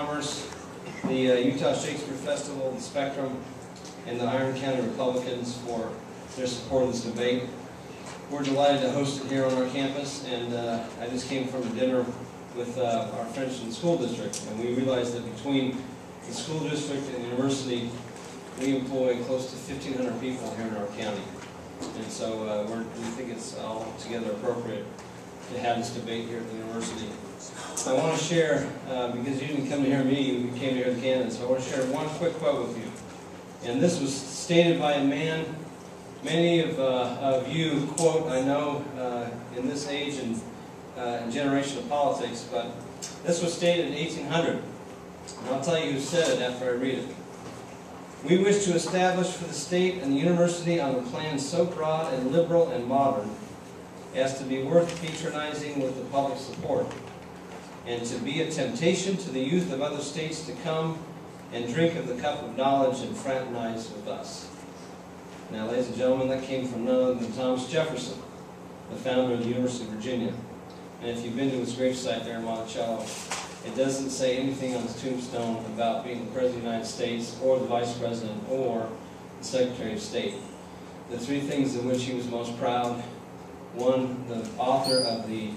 Commerce, the Utah Shakespeare Festival, the Spectrum, and the Iron County Republicans for their support of this debate. We're delighted to host it here on our campus, and I just came from a dinner with our friends from the school district, and we realized that between the school district and the university, we employ close to 1,500 people here in our county. And so we think it's altogether appropriate to have this debate here at the university. I want to share, because you didn't come to hear me, you came to hear the candidates, so I want to share one quick quote with you. And this was stated by a man many of you quote, I know, in this age and generation of politics, but this was stated in 1800. And I'll tell you who said it after I read it. We wish to establish for the state and the university on a plan so broad and liberal and modern as to be worth patronizing with the public support, and to be a temptation to the youth of other states to come and drink of the cup of knowledge and fraternize with us. Now, ladies and gentlemen, that came from none other than Thomas Jefferson, the founder of the University of Virginia. And if you've been to his gravesite there in Monticello, it doesn't say anything on his tombstone about being the President of the United States or the Vice President or the Secretary of State. The three things in which he was most proud: one, the author of the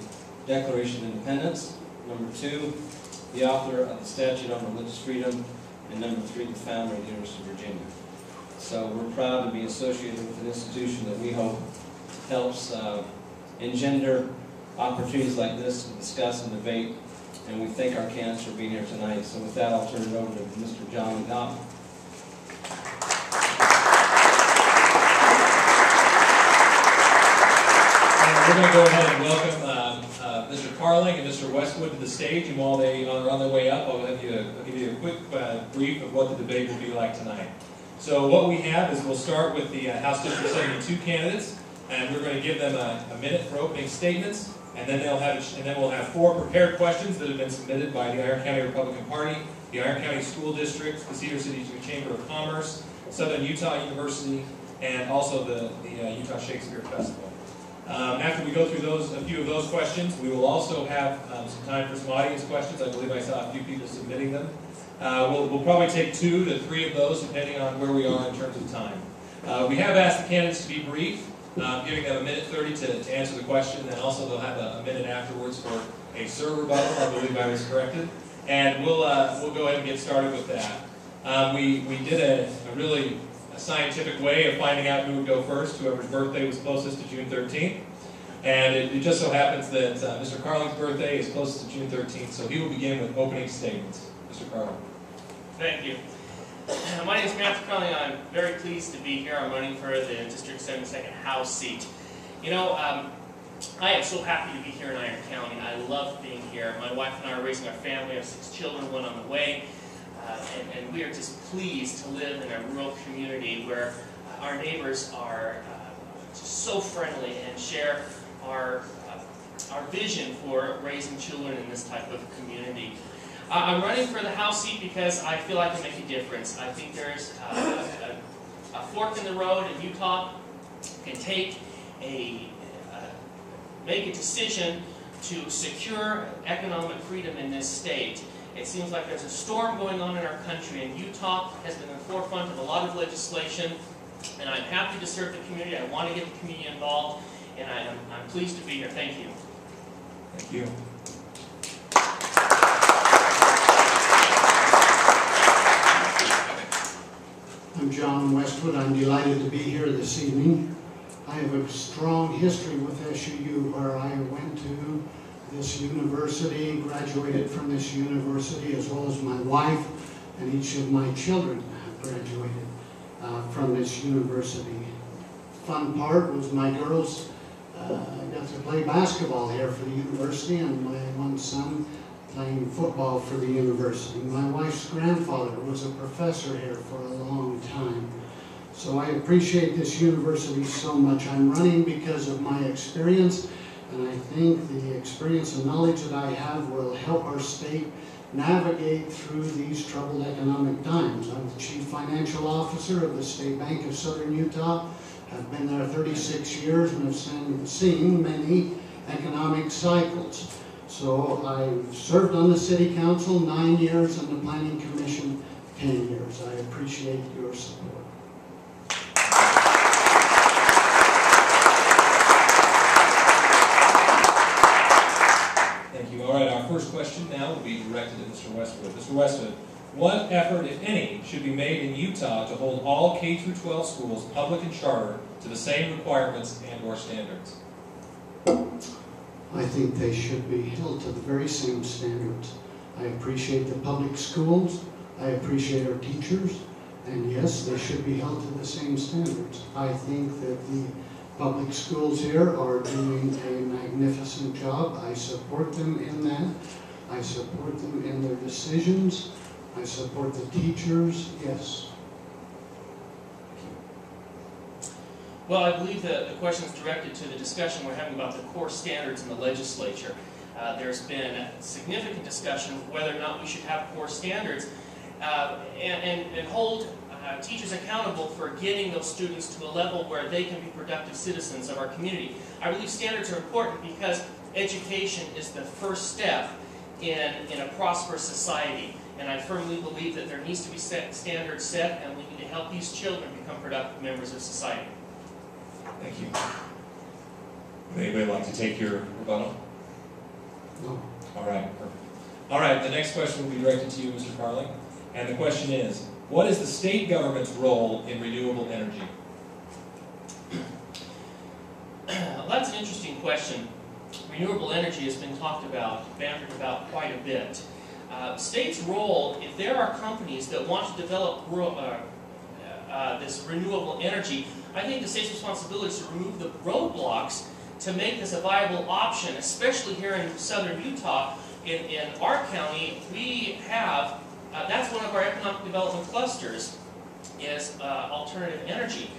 Declaration of Independence; number two, the author of the Statute on Religious Freedom; and number three, the founder of the University of Virginia. So we're proud to be associated with an institution that we hope helps engender opportunities like this to discuss and debate. And we thank our candidates for being here tonight. So with that, I'll turn it over to Mr. John Leavitt. We're going to go ahead and welcome Mr. Carling and Mr. Westwood to the stage. And while they are on their way up, I'll give you a quick brief of what the debate will be like tonight. So what we have is we'll start with the House District 72 candidates, and we're going to give them a minute for opening statements. And then we'll have 4 prepared questions that have been submitted by the Iron County Republican Party, the Iron County School District, the Cedar City Chamber of Commerce, Southern Utah University, and also the Utah Shakespeare Festival. After we go through a few of those questions, we will also have some time for some audience questions. I believe I saw a few people submitting them. We'll probably take 2 to 3 of those, depending on where we are in terms of time. We have asked the candidates to be brief, giving them a minute 30 to answer the question, and also they'll have a minute afterwards for a server rebuttal. I believe I was corrected, and we'll go ahead and get started with that. We did a really scientific way of finding out who would go first, whoever's birthday was closest to June 13th, and it just so happens that Mr. Carling's birthday is closest to June 13th, so he will begin with opening statements. Mr. Carling. Thank you. My name is Matthew Carling. I'm very pleased to be here. I'm running for the District 72nd House seat. You know, I am so happy to be here in Iron County. I love being here. My wife and I are raising our family. We have 6 children, 1 on the way. And we are just pleased to live in a rural community where our neighbors are just so friendly and share our vision for raising children in this type of community. I'm running for the House seat because I feel I can make a difference. I think there's a fork in the road in Utah can make a decision to secure economic freedom in this state. It seems like there's a storm going on in our country, and Utah has been in the forefront of a lot of legislation, and I'm happy to serve the community. I want to get the community involved, and I'm pleased to be here. Thank you. Thank you. I'm John Westwood. I'm delighted to be here this evening. I have a strong history with SUU, where I went to this university, graduated from this university, as well as my wife, and each of my children graduated from this university. Fun part was my girls got to play basketball here for the university, and my one son playing football for the university. My wife's grandfather was a professor here for a long time. So I appreciate this university so much. I'm running because of my experience, and I think the experience and knowledge that I have will help our state navigate through these troubled economic times. I'm the Chief Financial Officer of the State Bank of Southern Utah. I've been there 36 years and have seen many economic cycles. So I've served on the city council 9 years, and the planning commission 10 years. I appreciate your support. Thank you. All right, our first question now will be directed at Mr. Westwood. Mr. Westwood, what effort, if any, should be made in Utah to hold all K-12 schools, public and charter, to the same requirements and/or standards? I think they should be held to the very same standards. I appreciate the public schools, I appreciate our teachers, and yes, they should be held to the same standards. I think that the public schools here are doing a magnificent job. I support them in that. I support them in their decisions. I support the teachers, yes. Well, I believe that the question is directed to the discussion we're having about the core standards in the legislature. There's been a significant discussion of whether or not we should have core standards and hold teachers accountable for getting those students to a level where they can be productive citizens of our community. I believe standards are important because education is the first step in a prosperous society. And I firmly believe that there needs to be standards set, and we need to help these children become productive members of society. Thank you. Would anybody like to take your rebuttal? No. All right, perfect. All right, the next question will be directed to you, Mr. Carling. And the question is, what is the state government's role in renewable energy? Well, that's an interesting question. Renewable energy has been talked about, bantered about quite a bit. State's role, if there are companies that want to develop this renewable energy, I think the state's responsibility is to remove the roadblocks to make this a viable option, especially here in southern Utah. In our county, we have, that's one of our economic development clusters, is alternative energy.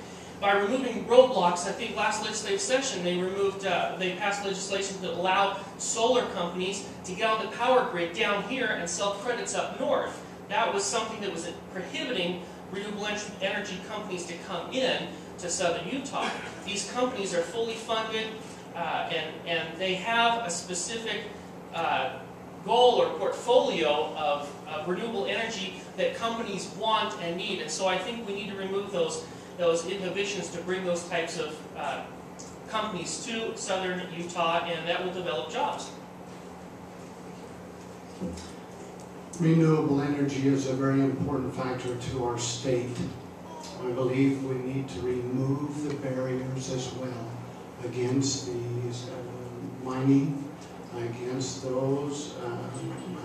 By removing roadblocks, I think last legislative session they passed legislation that allowed solar companies to get on the power grid down here and sell credits up north. That was something that was prohibiting renewable energy companies to come in to southern Utah. These companies are fully funded and they have a specific goal or portfolio of renewable energy that companies want and need. And so I think we need to remove those inhibitions to bring those types of companies to southern Utah, and that will develop jobs. Renewable energy is a very important factor to our state. I believe we need to remove the barriers as well against these mining, against those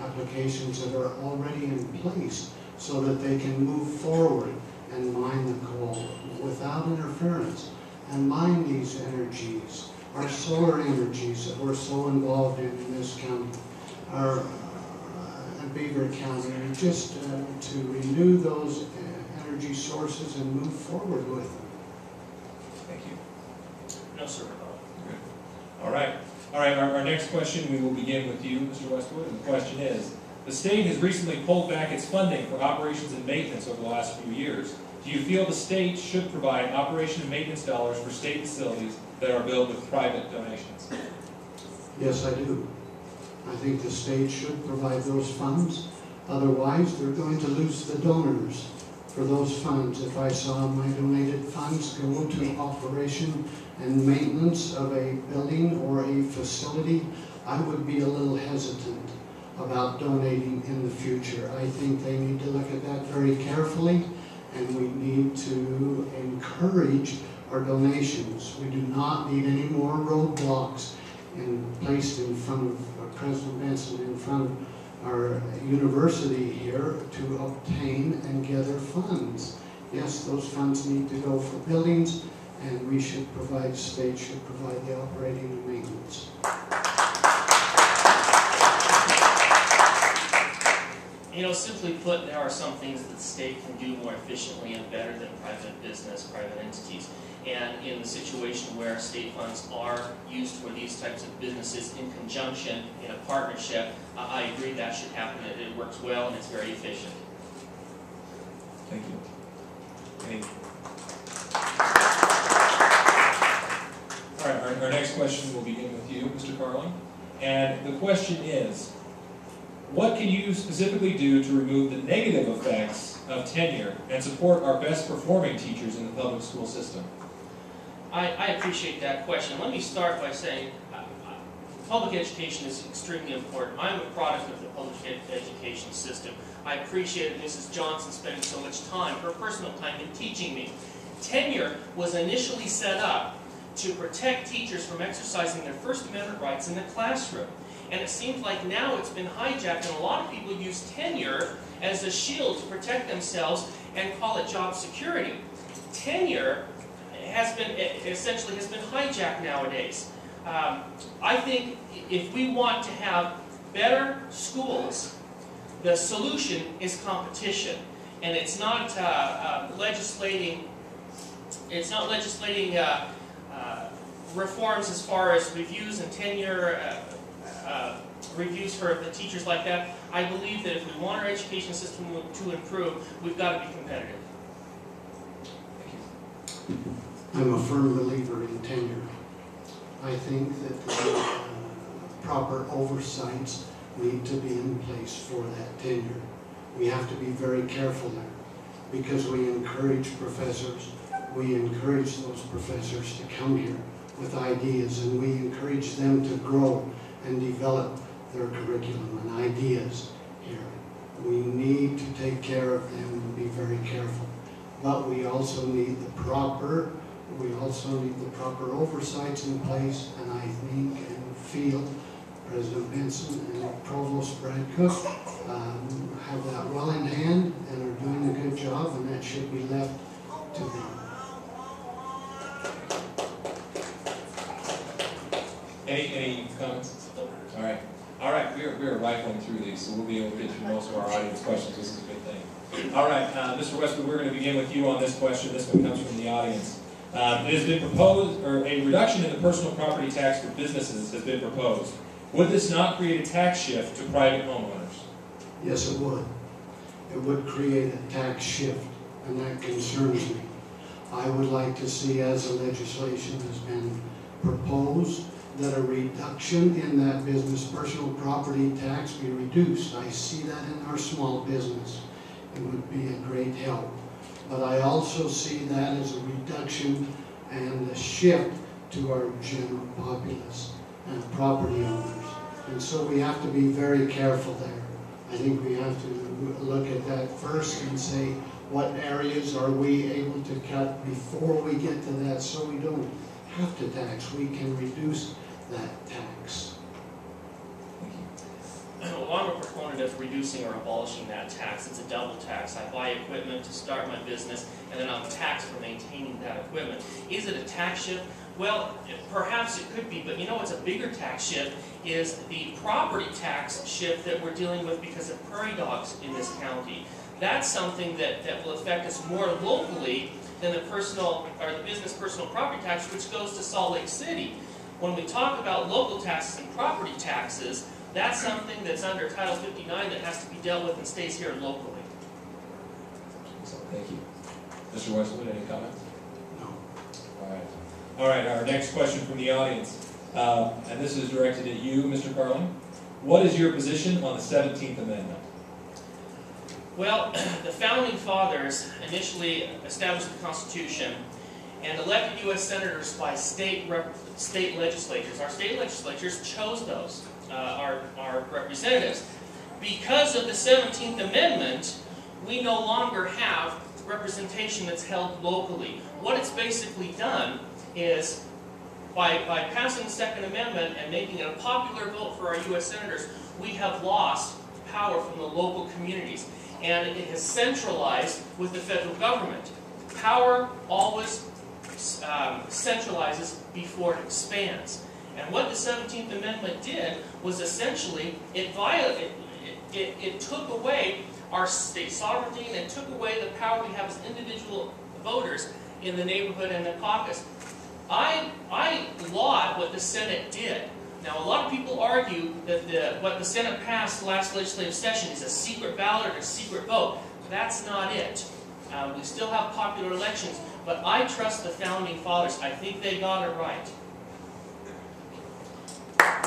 applications that are already in place so that they can move forward and mine the coal without interference and mine these energies, our solar energies that we're so involved in this county, our Beaver County, and just to renew those energy sources and move forward with them. Thank you. No, sir. Good. All right. All right, our next question, we will begin with you, Mr. Westwood, and the question is, the state has recently pulled back its funding for operations and maintenance over the last few years. Do you feel the state should provide operation and maintenance dollars for state facilities that are built with private donations? Yes, I do. I think the state should provide those funds. Otherwise, they're going to lose the donors for those funds. If I saw my donated funds go to operation and maintenance of a building or a facility, I would be a little hesitant about donating in the future. I think they need to look at that very carefully, and we need to encourage our donations. We do not need any more roadblocks placed in front of President Benson, in front of our university here to obtain and gather funds. Yes, those funds need to go for buildings, and we should provide, state should provide the operating and maintenance. You know, simply put, there are some things that the state can do more efficiently and better than private business, private entities. And in the situation where state funds are used for these types of businesses in conjunction, in a partnership, I agree that should happen. It works well and it's very efficient. Thank you. All right, our next question will begin with you, Mr. Carling. And the question is, what can you specifically do to remove the negative effects of tenure and support our best performing teachers in the public school system? I appreciate that question. Let me start by saying public education is extremely important. I'm a product of the public education system. I appreciate Mrs. Johnson spending so much time, her personal time, in teaching me. Tenure was initially set up to protect teachers from exercising their First Amendment rights in the classroom. And it seems like now it's been hijacked, and a lot of people use tenure as a shield to protect themselves and call it job security. Tenure essentially has been hijacked nowadays. I think if we want to have better schools, the solution is competition, and it's not legislating. It's not legislating reforms as far as reviews and tenure reviews for the teachers like that. I believe that if we want our education system to improve, we've got to be competitive. I'm a firm believer in tenure. I think that the proper oversights need to be in place for that tenure. We have to be very careful there, because we encourage professors. We encourage those professors to come here with ideas, and we encourage them to grow and develop their curriculum and ideas here. We need to take care of them and be very careful. But we also need the proper oversights in place, and I think and feel President Benson and Provost Brad Cook have that well in hand and are doing a good job, and that should be left to them. Any comments? All right, we're rifling through these, so we'll be able to get through most of our audience questions. This is a good thing. All right, Mr. Westwood, we're going to begin with you on this question. This one comes from the audience. It has been proposed, or a reduction in the personal property tax for businesses has been proposed. Would this not create a tax shift to private homeowners? Yes, it would. It would create a tax shift, and that concerns me. I would like to see, as the legislation has been proposed, that a reduction in that business personal property tax be reduced. I see that in our small business. It would be a great help. But I also see that as a reduction and a shift to our general populace and property owners. And so we have to be very careful there. I think we have to look at that first and say, what areas are we able to cut before we get to that, so we don't have to tax. We can reduce that tax. Well, I'm a proponent of reducing or abolishing that tax. It's a double tax. I buy equipment to start my business, and then I'm taxed for maintaining that equipment. Is it a tax shift? Well, perhaps it could be, but you know what's a bigger tax shift is the property tax shift that we're dealing with because of prairie dogs in this county. That's something that will affect us more locally than the personal or the business personal property tax, which goes to Salt Lake City. When we talk about local taxes and property taxes, that's something that's under Title 59 that has to be dealt with and stays here locally. Thank you. Mr. Westwood, any comments? No. All right, our next question from the audience, and this is directed at you, Mr. Carling. What is your position on the 17th Amendment? Well, the Founding Fathers initially established the Constitution and elected U.S. Senators by state legislatures. Our state legislatures chose those, our representatives. Because of the 17th Amendment, we no longer have representation that's held locally. What it's basically done is, by passing the Second Amendment and making it a popular vote for our U.S. Senators, we have lost power from the local communities. And it has centralized with the federal government. Power always centralizes before it expands. And what the 17th Amendment did was essentially it took away our state sovereignty, and it took away the power we have as individual voters in the neighborhood and the caucus. I laud what the Senate did. Now, a lot of people argue that what the Senate passed last legislative session is a secret ballot or a secret vote. That's not it. We still have popular elections, but I trust the Founding Fathers. I think they got it right.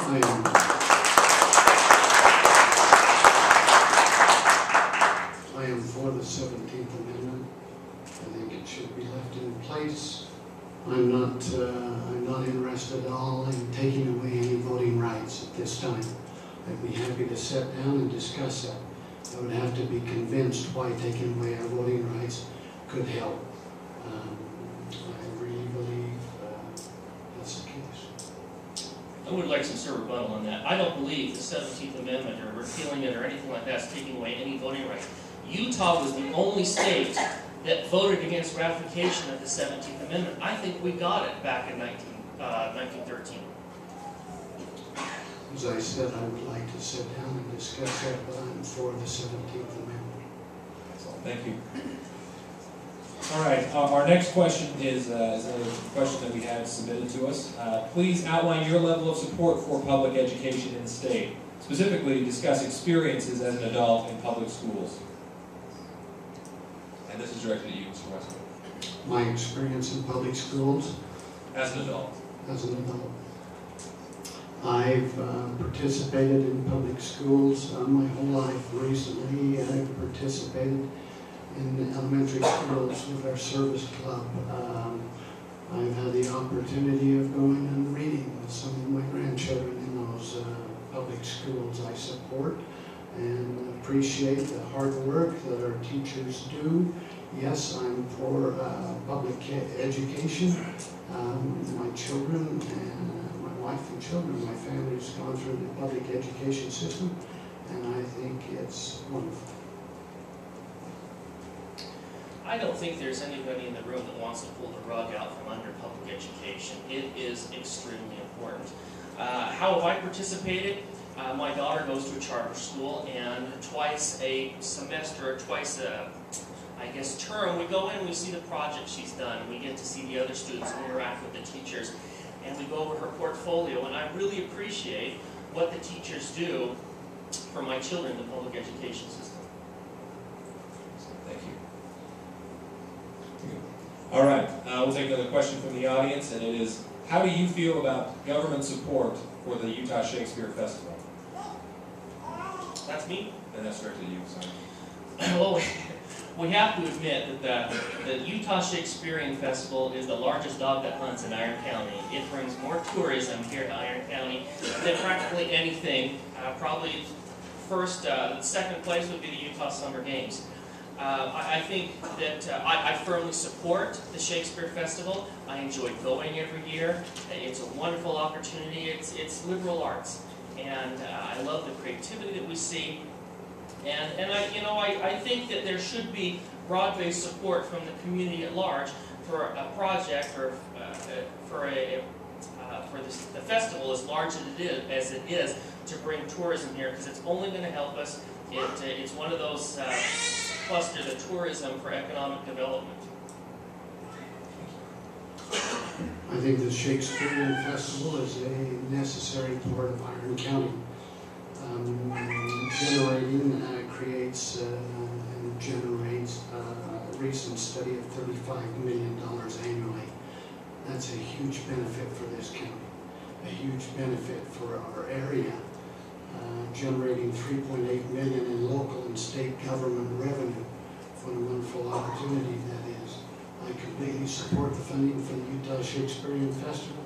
I am for the 17th Amendment. I think it should be left in place. I'm not interested at all in taking away any voting rights at this time. I'd be happy to sit down and discuss that. I would have to be convinced why taking away our voting rights could help. I really believe that's the case. I would like some sort of rebuttal on that. I don't believe the 17th Amendment or repealing it or anything like that is taking away any voting rights. Utah was the only state that voted against ratification of the 17th Amendment. I think we got it back in 1913. As I said, I would like to sit down and discuss that, but I'm for the 17th Amendment. Excellent. Thank you. All right, our next question is a question that we had submitted to us. Please outline your level of support for public education in the state. Specifically, discuss experiences as an adult in public schools. And this is directed at you, Mr. Westwood. My experience in public schools As an adult. as an adult. I've participated in public schools my whole life. Recently, I've participated in elementary schools with our service club. I've had the opportunity of going and reading with some of my grandchildren in those public schools I support, and appreciate the hard work that our teachers do. Yes, I'm for public education. My children and my wife and children, my family's gone through the public education system, and I think it's wonderful. I don't think there's anybody in the room that wants to pull the rug out from under public education. It is extremely important. How have I participated? My daughter goes to a charter school, and twice a semester, or twice a, I guess, term, we go in and we see the project she's done. We get to see the other students and interact with the teachers, and we go over her portfolio, and I really appreciate what the teachers do for my children in the public education system. Thank you. All right, we'll take another question from the audience, and it is, how do you feel about government support for the Utah Shakespeare Festival? That's me? And that's directed at you, sorry. Well, we have to admit that the Utah Shakespearean Festival is the largest dog that hunts in Iron County. It brings more tourism here to Iron County than practically anything. Probably second place would be the Utah Summer Games. I think that I firmly support the Shakespeare Festival. I enjoy going every year. It's a wonderful opportunity. It's liberal arts, and I love the creativity that we see. And I think that there should be broad-based support from the community at large for a project or for the festival as large as it is to bring tourism here, because it's only going to help us. It's one of those clusters of tourism for economic development. I think the Shakespearean Festival is a necessary part of Iron County. Generating creates and generates a recent study of $35 million annually. That's a huge benefit for this county, a huge benefit for our area. Generating $3.8 million in local and state government revenue. What a wonderful opportunity that is. I completely support the funding for the Utah Shakespearean Festival.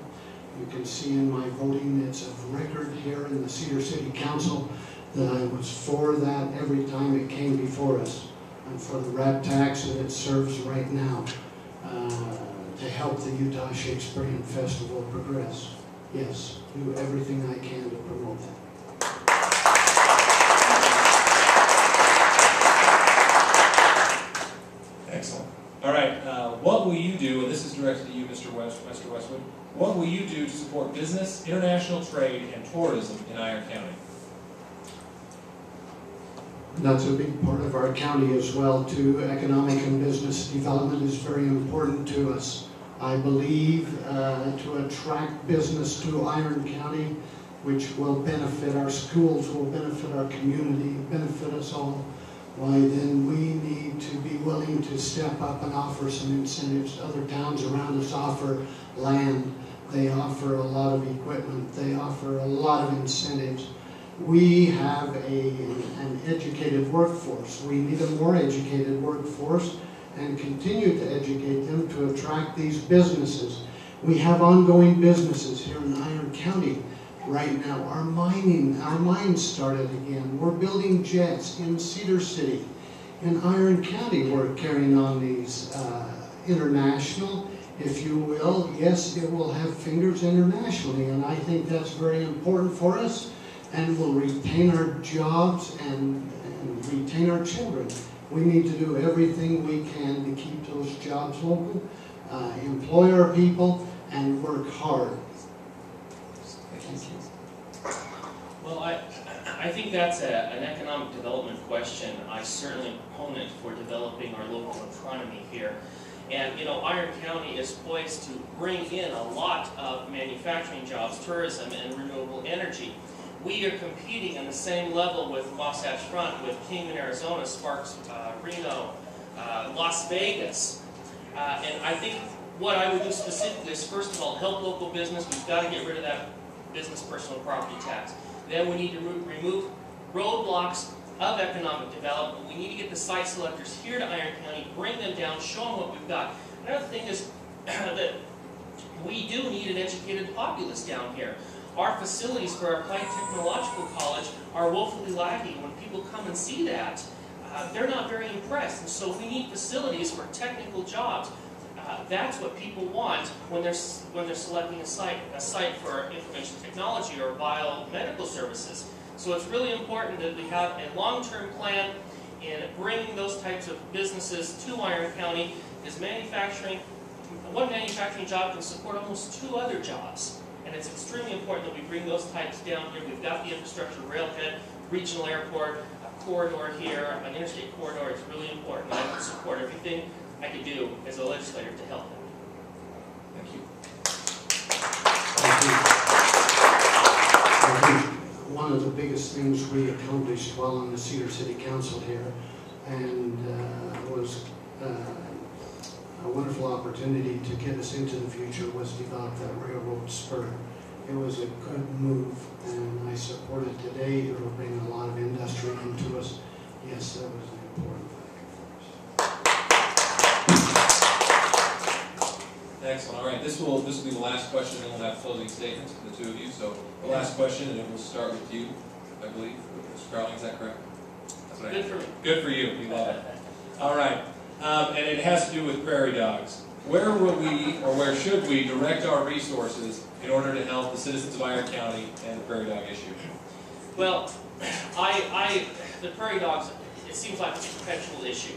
You can see in my voting, it's of record here in the Cedar City Council that I was for that every time it came before us. I'm for the RAP tax that it serves right now to help the Utah Shakespearean Festival progress. Yes, do everything I can to promote that. Excellent. All right, what will you do, and this is directed to you, Mr. Westwood, what will you do to support business, international trade, and tourism in Iron County? That's a big part of our county as well, too. Economic and business development is very important to us. I believe to attract business to Iron County, which will benefit our schools, will benefit our community, benefit us all, why then we need to be willing to step up and offer some incentives. Other towns around us offer land, They offer a lot of equipment. They offer a lot of incentives. We have an educated workforce. We need a more educated workforce and continue to educate them to attract these businesses. We have ongoing businesses here in Iron County right now. Our mines started again. We're building jets in Cedar City. In Iron County, we're carrying on these international, if you will. Yes, it will have fingers internationally, and I think that's very important for us, and will retain our jobs and retain our children. We need to do everything we can to keep those jobs local, employ our people, and work hard. Thank you. Well, I think that's an economic development question. I'm certainly a proponent for developing our local economy here. And, you know, Iron County is poised to bring in a lot of manufacturing jobs, tourism, and renewable energy. We are competing on the same level with Wasatch Front, with Kingman, Arizona, Sparks, Reno, Las Vegas. And I think what I would do specifically is, first of all, help local business. We've got to get rid of that business personal property tax. Then we need to remove roadblocks of economic development. We need to get the site selectors here to Iron County, bring them down, show them what we've got. Another thing is that we do need an educated populace down here. Our facilities for our Applied Technological College are woefully lacking. When people come and see that, they're not very impressed. And so we need facilities for technical jobs. That's what people want when they're selecting a site for information technology or biomedical services. So it's really important that we have a long-term plan in bringing those types of businesses to Iron County, because one manufacturing job can support almost 2 other jobs. And it's extremely important that we bring those types down here. We've got the infrastructure, railhead, regional airport, a corridor here, an interstate corridor. It's really important. I can support everything I can do as a legislator to help them. Thank you. I think one of the biggest things we accomplished while on the Cedar City Council here, and was a wonderful opportunity to get us into the future, was develop that railroad spur. It was a good move, and I support it today. It will bring a lot of industry into us. Yes, that was an important Excellent. All right, this will be the last question, and we'll have closing statements for the 2 of you. So the last question, and then we'll start with you, I believe. Mr. Carling, is that correct? That's what Good for me. Good for you. We love it. All right, and it has to do with prairie dogs. Where will we, or where should we, direct our resources in order to help the citizens of Iron County and the prairie dog issue? Well, the prairie dogs, it seems like it's a perpetual issue.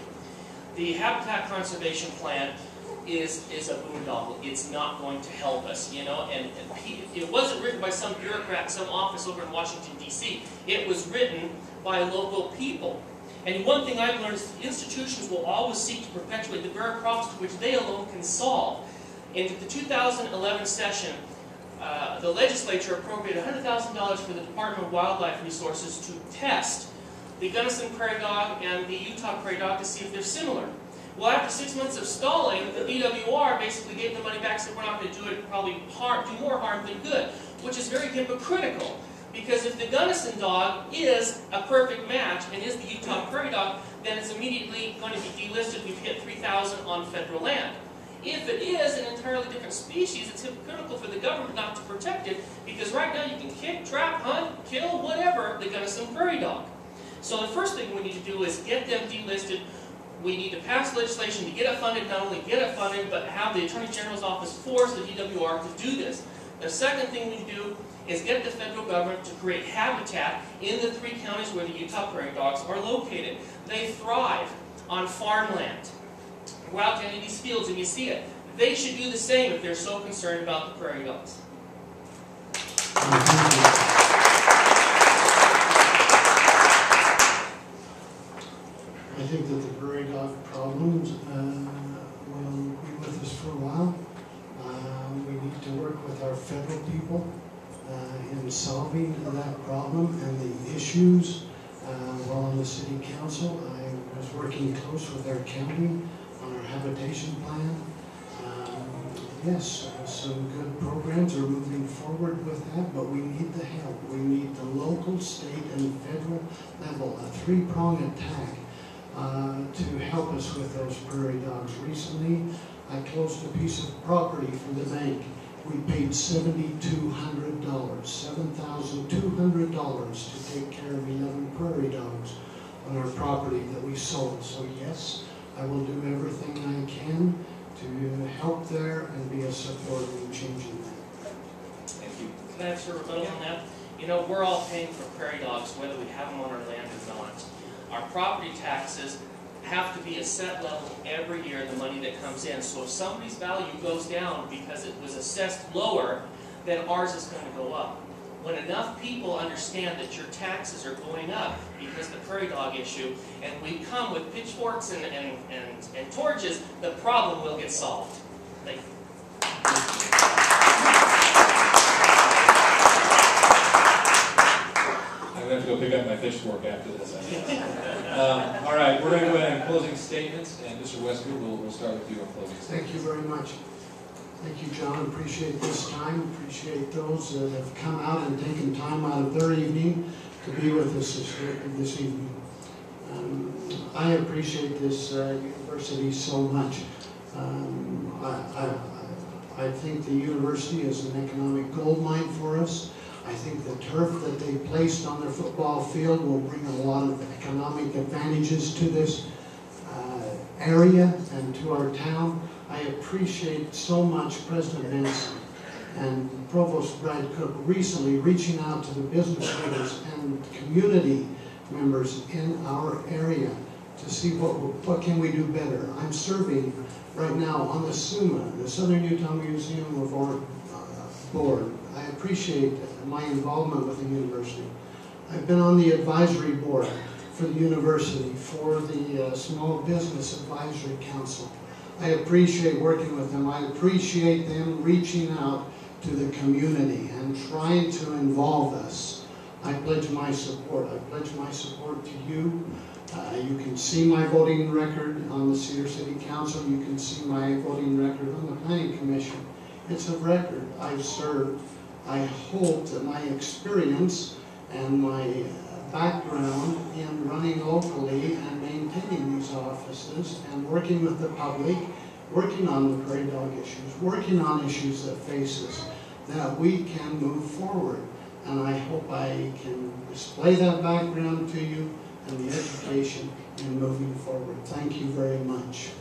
The Habitat Conservation Plan is a boondoggle. It's not going to help us, you know, and it wasn't written by some bureaucrat in some office over in Washington, D.C. It was written by local people. And one thing I've learned is that institutions will always seek to perpetuate the very problems which they alone can solve. In the 2011 session, the legislature appropriated $100,000 for the Department of Wildlife Resources to test the Gunnison prairie dog and the Utah prairie dog to see if they're similar. Well, after 6 months of stalling, the DWR basically gave the money back, said we're not going to do it, probably do more harm than good, which is very hypocritical. Because if the Gunnison dog is a perfect match and is the Utah prairie dog, then it's immediately going to be delisted. We've hit 3,000 on federal land. If it is an entirely different species, it's hypocritical for the government not to protect it, because right now you can kick, trap, hunt, kill, whatever, the Gunnison prairie dog. So the first thing we need to do is get them delisted. We need to pass legislation to get it funded, not only get it funded, but have the Attorney General's office force the DWR to do this. The second thing we do is get the federal government to create habitat in the 3 counties where the Utah prairie dogs are located. They thrive on farmland. Go out to any of these fields and you see it. They should do the same if they're so concerned about the prairie dogs. I think that the prairie dog problems will be with us for a while. We need to work with our federal people in solving that problem and the issues. While on the city council, I was working close with our county on our habitation plan. Yes, some good programs are moving forward with that, but we need the help. We need the local, state, and federal level, a three-prong attack to help us with those prairie dogs. Recently, I closed a piece of property for the bank. We paid $7,200, $7,200 to take care of 11 prairie dogs on our property that we sold. So yes, I will do everything I can to help there and be a supporter in changing that. Thank you. Can I have a rebuttal on that? You know, we're all paying for prairie dogs whether we have them on our land or not. Our property taxes have to be a set level every year, the money that comes in. So if somebody's value goes down because it was assessed lower, then ours is going to go up. When enough people understand that your taxes are going up because of the prairie dog issue, and we come with pitchforks and torches, the problem will get solved. Thank you. I'm going to have to go pick up my pitchfork after this. All right, we're going to go ahead and closing statements, and Mr. Westwood, we'll start with you on closing statements. Thank you very much. Thank you, John. Appreciate this time. Appreciate those that have come out and taken time out of their evening to be with us this evening. I appreciate this university so much. I think the university is an economic goldmine for us. I think the turf that they placed on their football field will bring a lot of economic advantages to this area and to our town. I appreciate so much President Benson and Provost Brad Cook recently reaching out to the business leaders and community members in our area to see what can we do better. I'm serving right now on the SUMA, the Southern Utah Museum of Art Board. I appreciate my involvement with the university. I've been on the advisory board for the university for the Small Business Advisory Council. I appreciate working with them. I appreciate them reaching out to the community and trying to involve us. I pledge my support. I pledge my support to you. You can see my voting record on the Cedar City Council. You can see my voting record on the Planning Commission. It's a record. I've served. I hope that my experience and my background in running locally and maintaining these offices and working with the public, working on the prairie dog issues, working on issues that face us, that we can move forward. And I hope I can display that background to you and the education in moving forward. Thank you very much.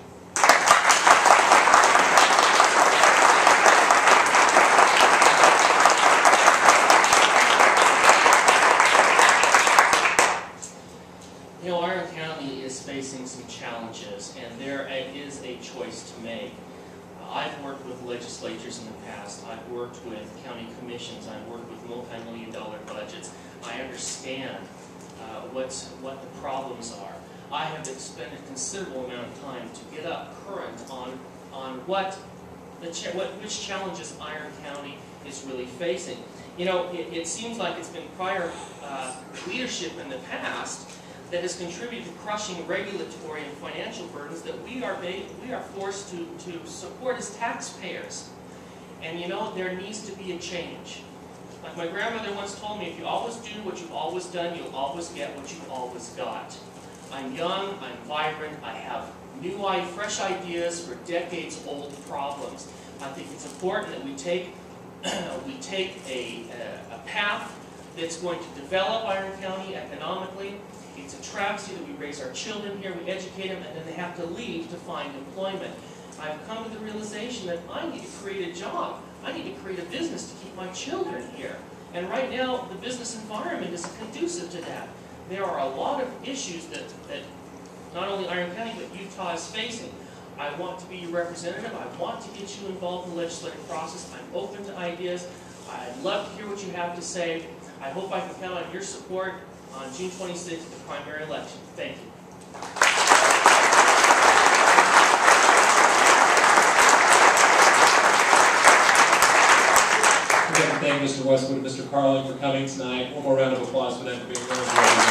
You know, Iron County is facing some challenges, and there is a choice to make. I've worked with legislatures in the past. I've worked with county commissions. I've worked with multi-million-dollar budgets. I understand what the problems are. I have expended a considerable amount of time to get up current on which challenges Iron County is really facing. You know, it seems like it's been prior leadership in the past that has contributed to crushing regulatory and financial burdens that we are forced to support as taxpayers. And you know, there needs to be a change. Like my grandmother once told me, if you always do what you've always done, you'll always get what you've always got. I'm young, I'm vibrant, I have fresh ideas for decades-old problems. I think it's important that we take a path that's going to develop Iron County economically. It's a travesty that we raise our children here, we educate them, and then they have to leave to find employment. I've come to the realization that I need to create a job. I need to create a business to keep my children here. And right now, the business environment is conducive to that. There are a lot of issues that not only Iron County, but Utah is facing. I want to be your representative. I want to get you involved in the legislative process. I'm open to ideas. I'd love to hear what you have to say. I hope I can count on your support on June 26th, the primary election. Thank you. We'd like to thank Mr. Westwood and Mr. Carling for coming tonight. One more round of applause for them for being willing to represent.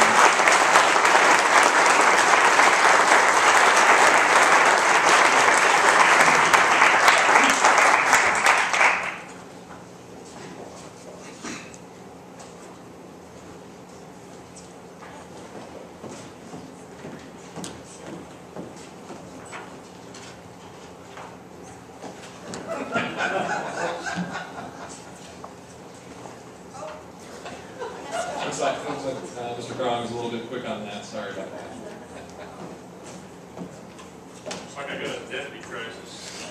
I got a identity crisis.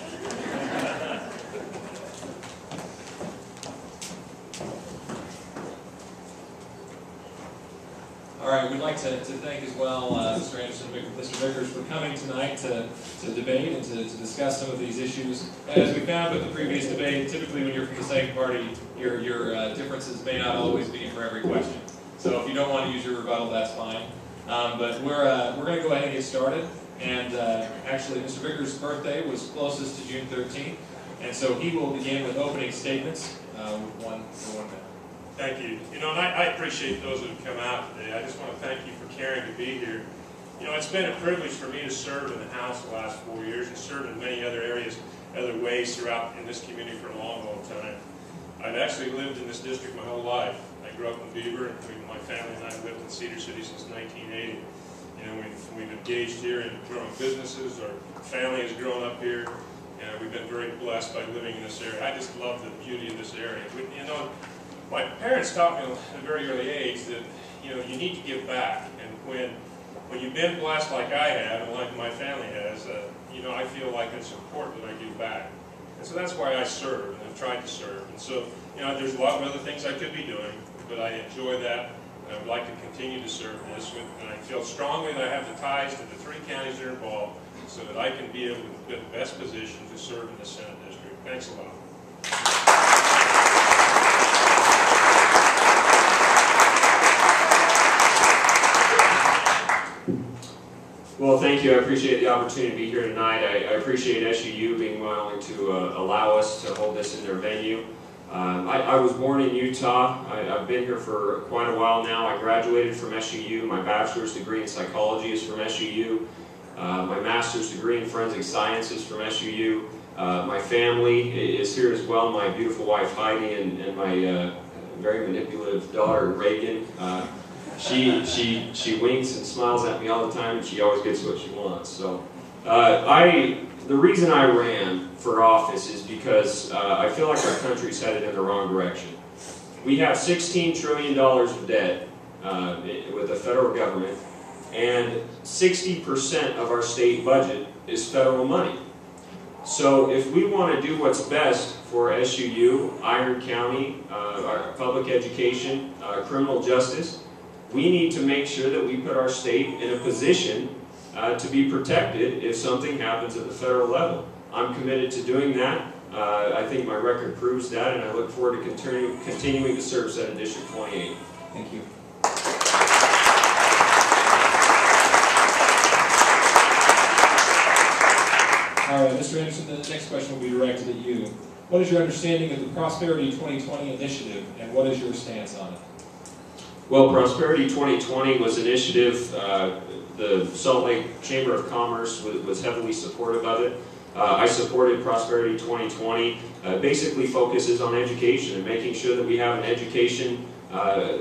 All right, we'd like to thank as well Mr. Anderson and Mr. Vickers for coming tonight to debate and to discuss some of these issues. As we found with the previous debate, typically when you're from the same party, your differences may not always be for every question. So if you don't want to use your rebuttal, that's fine. But we're going to go ahead and get started. And actually, Mr. Vickers' birthday was closest to June 13th, and so he will begin with opening statements with one minute. Thank you. You know, and I appreciate those that have come out today. I just want to thank you for caring to be here. You know, it's been a privilege for me to serve in the House the last 4 years and serve in many other areas, other ways throughout in this community for a long, long time. I've actually lived in this district my whole life. I grew up in Beaver, and my family and I have lived in Cedar City since 1980. You know, we've engaged here in growing businesses. Our family has grown up here, and we've been very blessed by living in this area. I just love the beauty of this area. You know, my parents taught me at a very early age that, you know, you need to give back. And when you've been blessed like I have, and like my family has, you know, I feel like it's important that I give back. And so that's why I serve, and I've tried to serve. And so, you know, there's a lot of other things I could be doing, but I enjoy that. And I would like to continue to serve this, and I feel strongly that I have the ties to the 3 counties that are involved so that I can be able to be in the best position to serve in the Senate District. Thanks a lot. Well, thank you. I appreciate the opportunity to be here tonight. I appreciate SUU being willing to allow us to hold this in their venue. I was born in Utah. I've been here for quite a while now. I graduated from SUU. My bachelor's degree in psychology is from SUU. My master's degree in forensic science is from SUU. My family is here as well. My beautiful wife Heidi and my very manipulative daughter Reagan. She winks and smiles at me all the time, and she always gets what she wants. So, the reason I ran for office is because I feel like our country's headed in the wrong direction. We have $16 trillion of debt with the federal government, and 60% of our state budget is federal money. So, if we want to do what's best for SUU, Iron County, our public education, criminal justice, we need to make sure that we put our state in a position to be protected if something happens at the federal level. I'm committed to doing that. I think my record proves that, and I look forward to continuing to serve Senate District 28. Thank you. All right, Mr. Anderson, the next question will be directed at you. What is your understanding of the Prosperity 2020 initiative, and what is your stance on it? Well, Prosperity 2020 was an initiative, the Salt Lake Chamber of Commerce was heavily supportive of it. I supported Prosperity 2020. Basically focuses on education and making sure that we have an education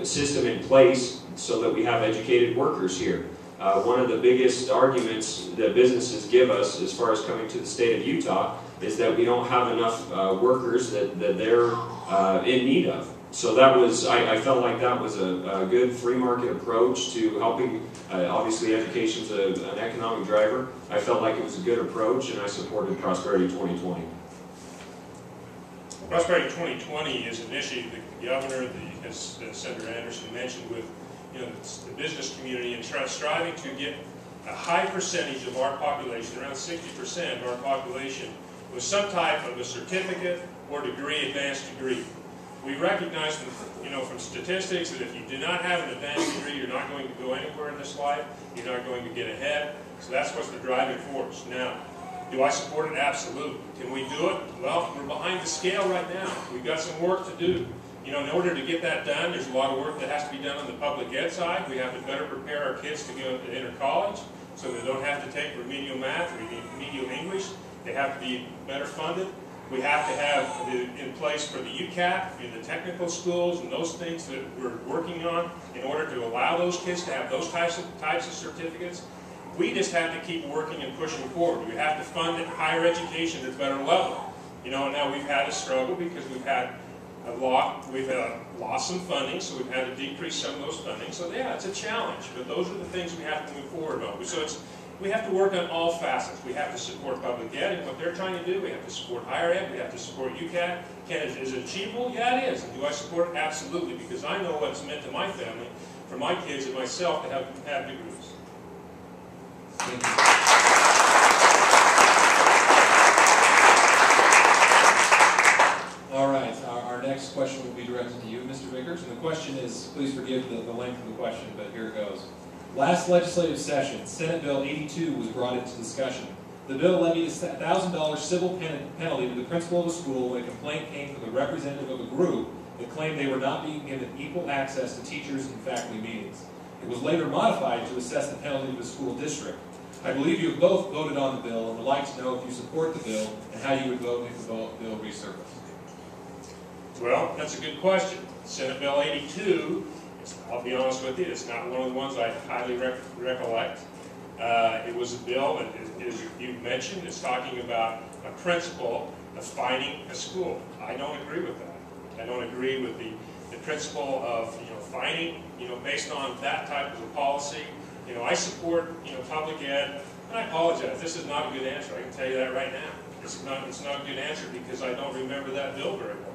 system in place so that we have educated workers here. One of the biggest arguments that businesses give us as far as coming to the state of Utah is that we don't have enough workers that they're in need of. So that was, I felt like that was a good free market approach to helping, obviously education's an economic driver. I felt like it was a good approach, and I supported Prosperity 2020. Prosperity 2020 is an initiative the governor, as Senator Anderson mentioned, with the business community and striving to get a high percentage of our population, around 60% of our population, with some type of a certificate or degree, advanced degree. We recognize from statistics that if you do not have an advanced degree, you're not going to go anywhere in this life. You're not going to get ahead. So that's what's the driving force. Now, do I support it? Absolutely. Can we do it? Well, we're behind the scale right now. We've got some work to do. In order to get that done, there's a lot of work that has to be done on the public ed side. We have to better prepare our kids to go to enter college so they don't have to take remedial math or remedial English. They have to be better funded. We have to have in place for the UCAT, in the technical schools, and those things that we're working on in order to allow those kids to have those types of certificates. We just have to keep working and pushing forward. We have to fund higher education at a better level. Now we've had a struggle because we've lost some funding, so we've had to decrease some of those funding. So yeah, it's a challenge, but those are the things we have to move forward on. So we have to work on all facets. We have to support public ed and what they're trying to do. We have to support higher ed. We have to support UCAT. Is it achievable? Yeah, it is. And do I support it? Absolutely, because I know what it's meant to my family, for my kids and myself to have degrees. Thank you. All right, our next question will be directed to you, Mr. Vickers. And the question is, please forgive the length of the question, but here it goes. Last legislative session, Senate Bill 82 was brought into discussion. The bill levied a $1,000 civil penalty to the principal of a school when a complaint came from the representative of a group that claimed they were not being given equal access to teachers and faculty meetings. It was later modified to assess the penalty to the school district. I believe you have both voted on the bill and would like to know if you support the bill and how you would vote if the bill resurfaced. Well, that's a good question. Senate Bill 82, I'll be honest with you, it's not one of the ones I highly recollect. It was a bill, and as you mentioned, it's talking about a principle of fining a school. I don't agree with that. I don't agree with the principle of fining based on that type of a policy. I support public ed, and I apologize. This is not a good answer. I can tell you that right now. It's not a good answer because I don't remember that bill very well.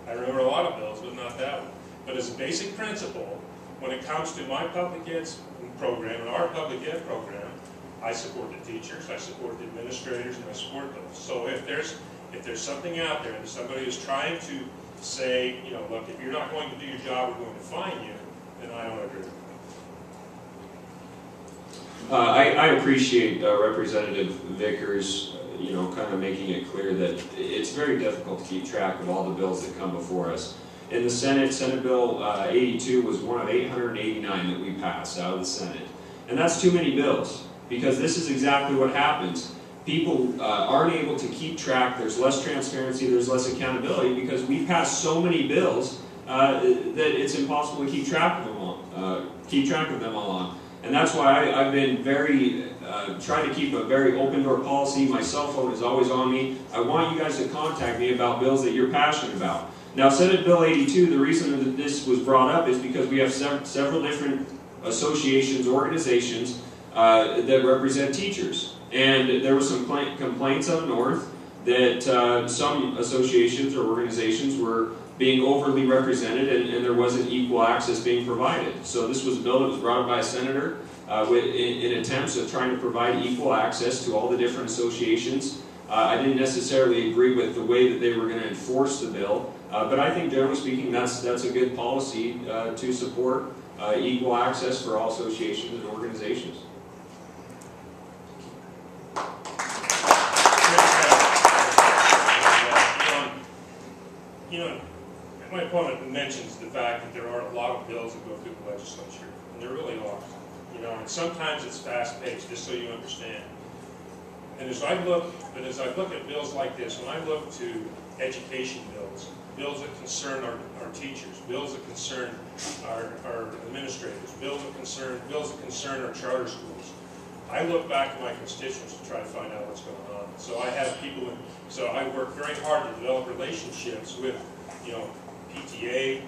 I remember a lot of bills, but not that one. But as a basic principle, when it comes to my public ed program and our public ed program, I support the teachers, I support the administrators, and I support those. So if there's something out there and somebody is trying to say, look, if you're not going to do your job, we're going to fine you, then I don't agree with that. I appreciate Representative Vickers, kind of making it clear that it's very difficult to keep track of all the bills that come before us. In the Senate, Senate Bill 82 was one of 889 that we passed out of the Senate. And that's too many bills, because this is exactly what happens. People aren't able to keep track. There's less transparency, there's less accountability, because we pass so many bills that it's impossible to keep track of them all. On. And that's why I've been trying to keep a very open door policy. My cell phone is always on me. I want you guys to contact me about bills that you're passionate about. Now, Senate Bill 82, the reason that this was brought up is because we have several different associations, organizations that represent teachers. And there were some complaints up north that some associations or organizations were being overly represented and there wasn't equal access being provided. So this was a bill that was brought up by a senator in attempts of trying to provide equal access to all the different associations. I didn't necessarily agree with the way that they were going to enforce the bill, but I think generally speaking that's a good policy to support equal access for all associations and organizations. My opponent mentions the fact that there are a lot of bills that go through the legislature, and there really are. And sometimes it's fast-paced, just so you understand. And as I look at bills like this, when I look to education bills that concern our teachers, bills that concern our administrators, bills that concern our charter schools, I look back to my constituents to try to find out what's going on. So I have people, so I work very hard to develop relationships with, PTA,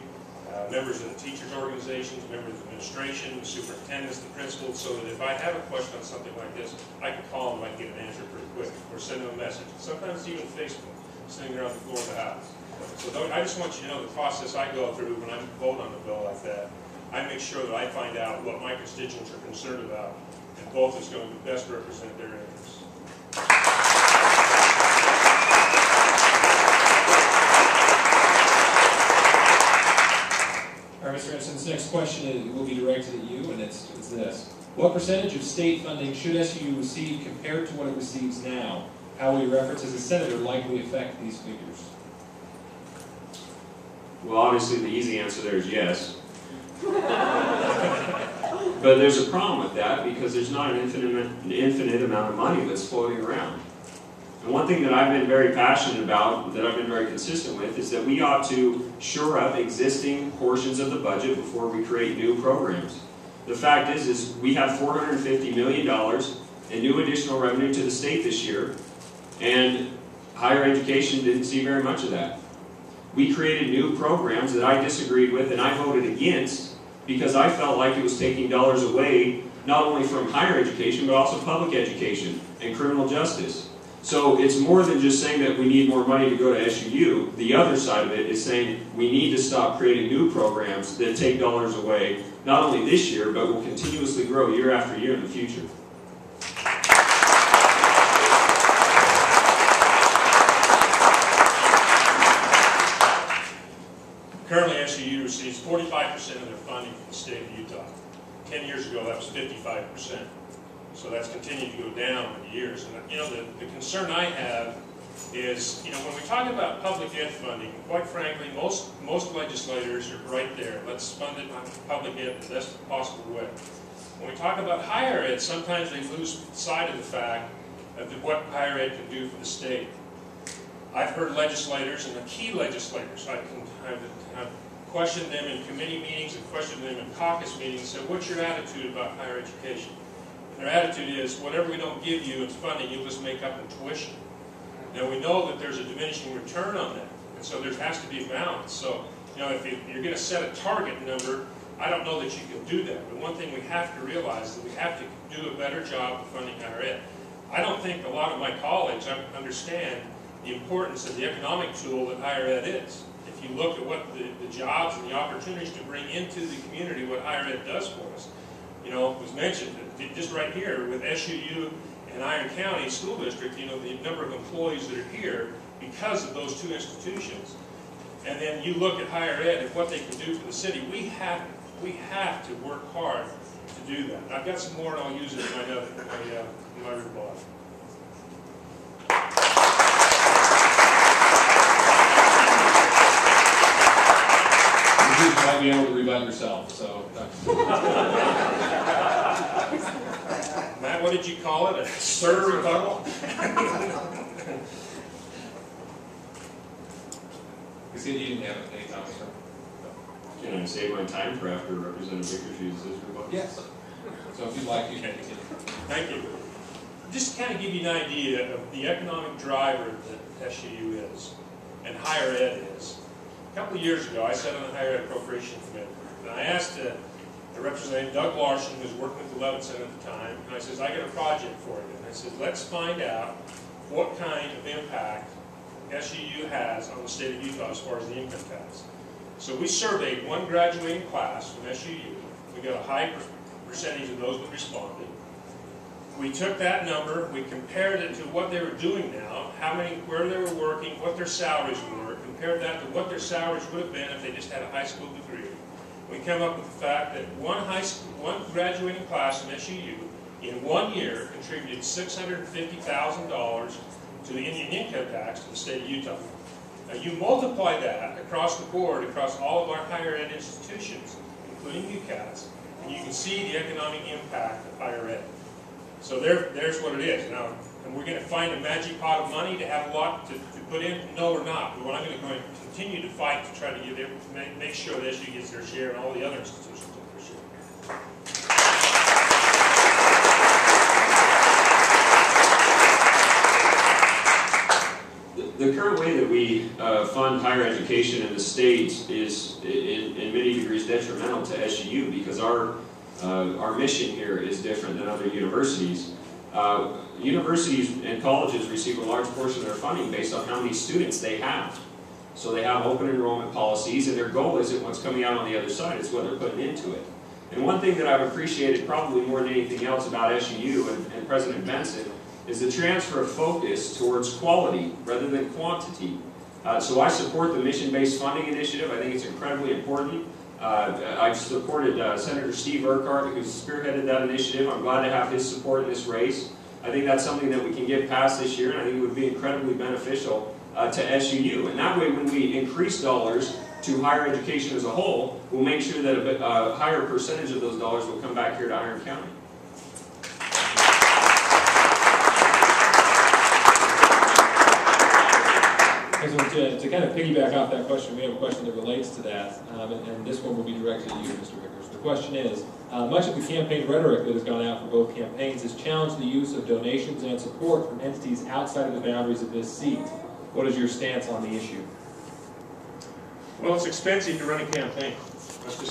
members of the teachers' organizations, members of the administration, the superintendents, the principals, so that if I have a question on something like this, I can call them and I can get an answer pretty quick, or send them a message. Sometimes even Facebook, sitting there on the floor of the house. So I just want you to know the process I go through when I vote on a bill like that. I make sure that I find out what my constituents are concerned about, and both is going to best represent their interests. All right, Mr. Anderson, this next question will be directed at you, and it's this. What percentage of state funding should SU receive compared to what it receives now? How will your efforts as a senator likely affect these figures? Well, obviously the easy answer there is yes. But there's a problem with that because there's not an infinite amount of money that's floating around. And one thing that I've been very passionate about, that I've been very consistent with, is that we ought to shore up existing portions of the budget before we create new programs. The fact is we have $450 million in new additional revenue to the state this year, and higher education didn't see very much of that. We created new programs that I disagreed with and I voted against because I felt like it was taking dollars away not only from higher education, but also public education and criminal justice. So it's more than just saying that we need more money to go to SUU. The other side of it is saying we need to stop creating new programs that take dollars away, not only this year, but will continuously grow year after year in the future. Currently, SUU receives 45% of their funding from the state of Utah. 10 years ago, that was 55%. So that's continued to go down over the years. And the concern I have is, when we talk about public ed funding, quite frankly, most legislators are right there. Let's fund it on public ed the best possible way. When we talk about higher ed, sometimes they lose sight of the fact of what higher ed can do for the state. I've heard legislators, and the key legislators, I've questioned them in committee meetings and questioned them in caucus meetings, and said, what's your attitude about higher education? And their attitude is, whatever we don't give you in funding, you'll just make up in tuition. Now we know that there's a diminishing return on that, and so there has to be a balance. So, if you're going to set a target number, I don't know that you can do that. But one thing we have to realize is that we have to do a better job of funding higher ed. I don't think a lot of my colleagues understand the importance of the economic tool that higher ed is. If you look at what the jobs and the opportunities to bring into the community, what higher ed does for us. It was mentioned that just right here with SUU and Iron County School District, the number of employees that are here because of those two institutions. And then you look at higher ed and what they can do for the city. We have to work hard to do that. I've got some more, and I'll use it in my report. You might be able to rebut yourself, so. Matt, what did you call it? A stir rebuttal? You said you didn't have any comments, sir? Can I save my time for after Representative Vickers uses his rebuttal? Yes. So if you'd like, you can continue. Thank you. Just to kind of give you an idea of the economic driver that SUU is and higher ed is. A couple of years ago, I sat on the Higher Ed Appropriation Committee, and I asked Representative Doug Larson, who was working with the Leavitt Center at the time, and I said, I got a project for you. And I said, let's find out what kind of impact SUU has on the state of Utah as far as the income tax. So we surveyed one graduating class from SUU. We got a high percentage of those that responded. We took that number, we compared it to what they were doing now, where they were working, what their salaries were, compared that to what their salaries would have been if they just had a high school degree. We came up with the fact that one graduating class from SUU in 1 year contributed $650,000 to the Indian income tax to the state of Utah. Now you multiply that across the board, across all of our higher ed institutions, including UCATs, and you can see the economic impact of higher ed. So there's what it is. Now, and we're going to find a magic pot of money to have a lot to put in? No, we're not. But I'm going to continue to fight to try to make sure that SU gets their share and all the other institutions get their share. The current way that we fund higher education in the state is in many degrees detrimental to SUU because our mission here is different than other universities. Universities and colleges receive a large portion of their funding based on how many students they have. So they have open enrollment policies, and their goal isn't what's coming out on the other side, it's what they're putting into it. And one thing that I've appreciated probably more than anything else about SUU and President Benson is the transfer of focus towards quality rather than quantity. So I support the mission-based funding initiative. I think it's incredibly important. I've supported Senator Steve Urquhart, who's spearheaded that initiative. I'm glad to have his support in this race. I think that's something that we can get past this year, and I think it would be incredibly beneficial to SUU. And that way, when we increase dollars to higher education as a whole, we'll make sure that a higher percentage of those dollars will come back here to Iron County. To kind of piggyback off that question, we have a question that relates to that, and this one will be directed to you, Mr. Vickers. The question is, much of the campaign rhetoric that has gone out for both campaigns has challenged the use of donations and support from entities outside of the boundaries of this seat. What is your stance on the issue? Well, it's expensive to run a campaign. Let's just